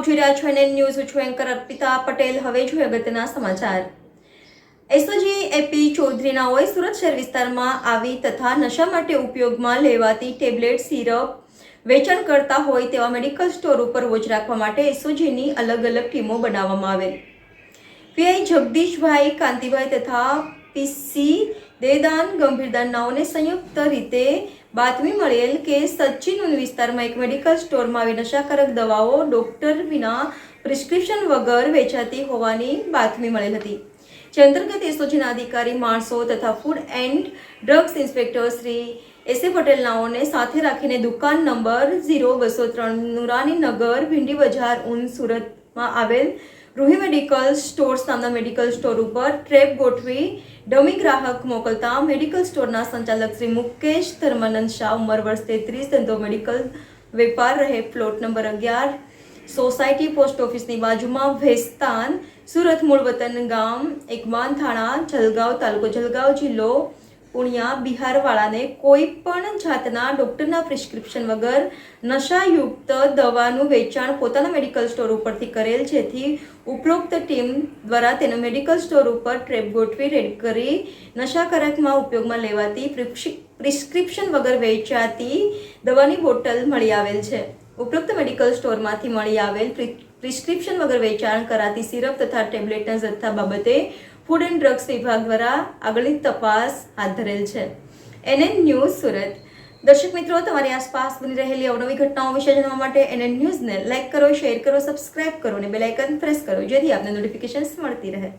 આપ જોઈ રહ્યા છો એનએન ન્યૂઝ. હું છું એન્કર અર્પિતા પટેલ. હવે જોઈએ અગત્યના સમાચાર. એસઓજી એપી ચૌધરીનાઓએ સુરત શહેર વિસ્તારમાં આવી તથા નશા માટે ઉપયોગમાં લેવાતી ટેબ્લેટ સિરપ વેચાણ કરતા હોય તેવા મેડિકલ સ્ટોર ઉપર વોચ રાખવા માટે એસઓજીની અલગ અલગ ટીમો બનાવવામાં આવેલ. પીઆઈ જગદીશભાઈ કાંતિભાઈ તથા પીસી દેદાન ગંભીરદાન નાઓને સંયુક્ત રીતે બાતમી મળેલ કે સચિન વિસ્તારમાં એક મેડિકલ સ્ટોરમાં આવી નશાકારક દવાઓ ડોક્ટર વિના પ્રિસ્ક્રિપ્શન વગર વેચાતી હોવાની બાતમી મળેલ હતી. જે અંતર્ગત એસઓજીના અધિકારી માણસો તથા food and drugs inspector Shri S A Patel નાઓને સાથે રાખીને દુકાન નંબર 0203 નુરાની નગર ભીંડી બજાર ઉન સુરતમાં આવેલ રૂહી મેડિકલ સ્ટોર્સ નામના મેડિકલ સ્ટોર ઉપર ટ્રેપ ગોઠવી ડમી ગ્રાહક મોકલતા મેડિકલ સ્ટોરના સંચાલક શ્રી મુકેશ ધર્માનંદ શાહ ઉંમર વર્ષ 33 ધંધો મેડિકલ વેપાર રહે પ્લોટ નંબર 11 સોસાયટી પોસ્ટ ઓફિસની બાજુમાં ભેસ્તાન સુરત મૂળ વતન ગામ એકમાન થાણા જલગાંવ તાલુકો જલગાંવ જિલ્લો પૂર્ણિયા બિહારવાળાને કોઈ પણ જાતના ડોક્ટરના પ્રિસ્ક્રિપ્શન વગર નશાયુક્ત દવાનું વેચાણ પોતાના મેડિકલ સ્ટોર ઉપરથી કરેલ, જેથી ઉપરોક્ત ટીમ દ્વારા તેનો મેડિકલ સ્ટોર ઉપર ટ્રેપ ગોઠવી રેડ કરી નશાકારકમાં ઉપયોગમાં લેવાતી પ્રિસ્ક્રિપ્શન વગર વેચાતી દવાની બોટલ મળી આવેલ છે. ઉપરોક્ત મેડિકલ સ્ટોરમાંથી મળી આવેલ પ્રિસ્ક્રિપ્શન વગર વેચાણ કરાતી સિરપ તથા ટેબ્લેટના જથ્થા બાબતે ફૂડ એન્ડ ડ્રગ્સ વિભાગ દ્વારા આગળની તપાસ હાથ ધરેલ છે. NN news Surat. દર્શક મિત્રો, તમારી આસપાસ બની રહેલી અવનવી ઘટનાઓ વિશે જાણવા માટે એનએન ન્યૂઝને લાઇક કરો, શેર કરો, સબસ્ક્રાઇબ કરો અને બેલ આઇકન પ્રેસ કરો, જેથી આપને નોટિફિકેશન્સ મળતી રહે.